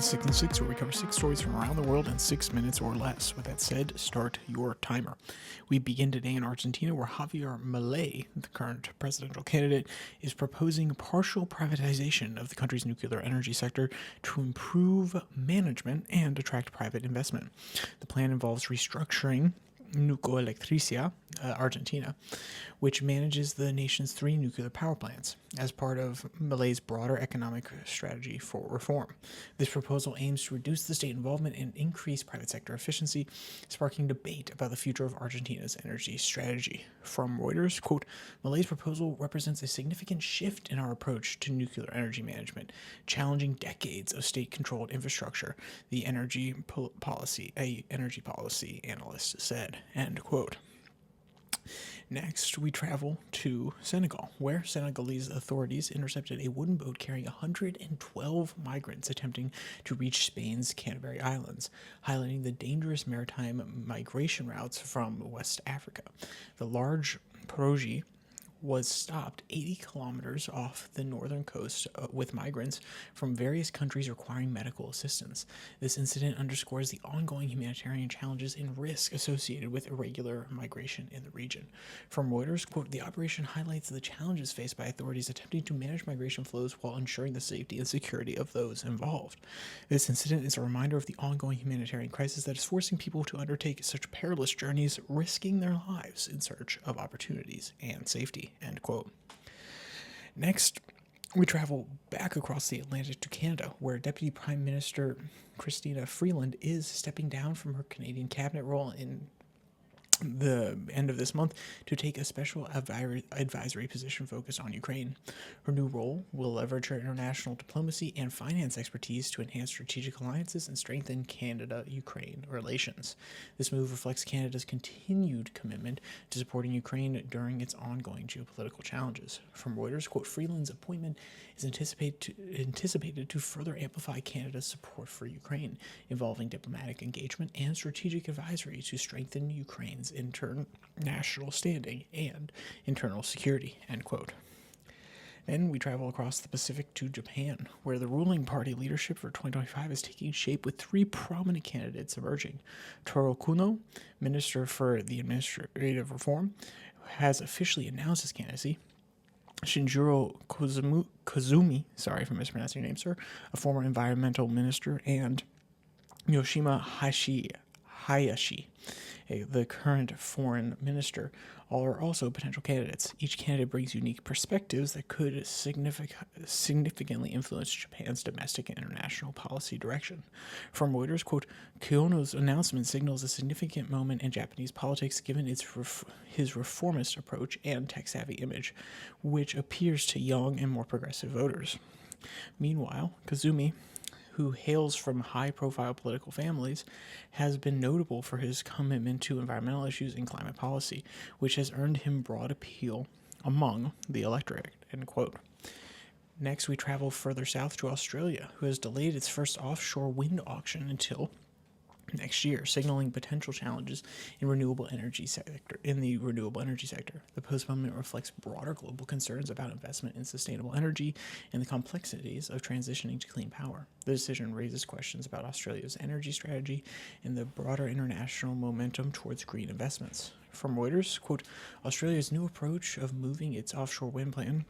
6 and 6, where we cover 6 stories from around the world in 6 minutes or less. With that said, start your timer. We begin today in Argentina, where Javier Milei, the current presidential candidate, is proposing partial privatization of the country's nuclear energy sector to improve management and attract private investment. The plan involves restructuring Nuclear Argentina, which manages the nation's 3 nuclear power plants, as part of Milei's broader economic strategy for reform. This proposal aims to reduce the state involvement and increase private sector efficiency, sparking debate about the future of Argentina's energy strategy. From Reuters, quote, Milei's proposal represents a significant shift in our approach to nuclear energy management, challenging decades of state-controlled infrastructure, the energy policy analyst said, end quote. Next, we travel to Senegal, where Senegalese authorities intercepted a wooden boat carrying 112 migrants attempting to reach Spain's Canary Islands, highlighting the dangerous maritime migration routes from West Africa. The large pirogue was stopped 80 kilometers off the northern coast with migrants from various countries requiring medical assistance. This incident underscores the ongoing humanitarian challenges and risk associated with irregular migration in the region. From Reuters, quote, the operation highlights the challenges faced by authorities attempting to manage migration flows while ensuring the safety and security of those involved. This incident is a reminder of the ongoing humanitarian crisis that is forcing people to undertake such perilous journeys, risking their lives in search of opportunities and safety. End quote. Next, we travel back across the Atlantic to Canada, where Deputy Prime Minister Chrystia Freeland is stepping down from her Canadian cabinet role in the end of this month to take a special advisory position focused on Ukraine. Her new role will leverage her international diplomacy and finance expertise to enhance strategic alliances and strengthen Canada-Ukraine relations. This move reflects Canada's continued commitment to supporting Ukraine during its ongoing geopolitical challenges. From Reuters, quote, Freeland's appointment is anticipated to further amplify Canada's support for Ukraine, involving diplomatic engagement and strategic advisory to strengthen Ukraine's international standing and internal security, end quote. Then we travel across the Pacific to Japan, where the ruling party leadership for 2025 is taking shape with 3 prominent candidates emerging. Taro Kuno, Minister for the Administrative Reform, has officially announced his candidacy. Shinjiro Kozumi, sorry if I'm mispronouncing your name, sir, a former environmental minister, and Yoshima Hayashi, the current foreign minister, all are also potential candidates. Each candidate brings unique perspectives that could significantly influence Japan's domestic and international policy direction. From Reuters, quote, Kono's announcement signals a significant moment in Japanese politics given his reformist approach and tech-savvy image, which appeals to young and more progressive voters. Meanwhile, Kozumi, who hails from high-profile political families, has been notable for his commitment to environmental issues and climate policy, which has earned him broad appeal among the electorate, end quote. Next, we travel further south to Australia, who has delayed its first offshore wind auction until next year, signaling potential challenges in the renewable energy sector. The postponement reflects broader global concerns about investment in sustainable energy and the complexities of transitioning to clean power. The decision raises questions about Australia's energy strategy and the broader international momentum towards green investments. From Reuters, quote, Australia's new approach of moving its offshore wind plan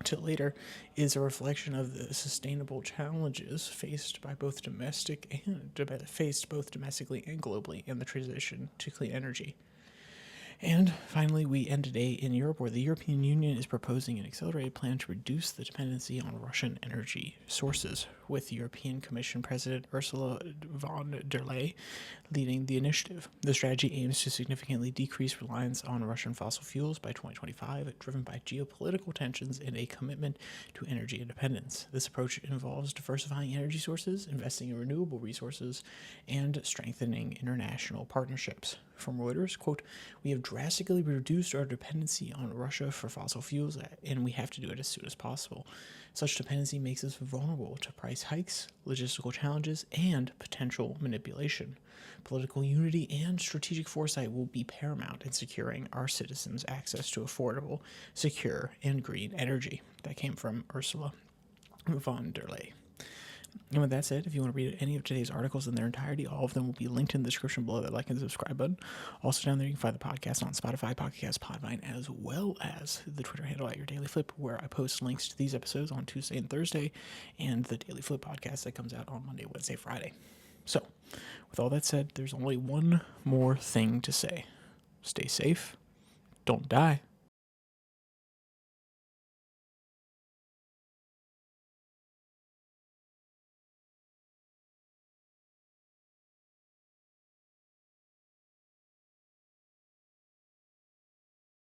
to later is a reflection of the sustainable challenges faced both domestically and globally in the transition to clean energy. And finally, we end today in Europe, where the European Union is proposing an accelerated plan to reduce the dependency on Russian energy sources, with European Commission President Ursula von der Leyen leading the initiative. The strategy aims to significantly decrease reliance on Russian fossil fuels by 2025, driven by geopolitical tensions and a commitment to energy independence. This approach involves diversifying energy sources, investing in renewable resources, and strengthening international partnerships. From Reuters, quote, we have drastically reduced our dependency on Russia for fossil fuels, and we have to do it as soon as possible. Such dependency makes us vulnerable to price hikes, logistical challenges, and potential manipulation. Political unity and strategic foresight will be paramount in securing our citizens' access to affordable, secure, and green energy. That came from Ursula von der Leyen. And with that said, if you want to read any of today's articles in their entirety, all of them will be linked in the description below that like and subscribe button. Also down there, you can find the podcast on Spotify, Podcast, Podvine, as well as the Twitter handle at Your Daily Flip, where I post links to these episodes on Tuesday and Thursday, and the Daily Flip podcast that comes out on Monday, Wednesday, Friday. So, with all that said, there's only one more thing to say. Stay safe. Don't die.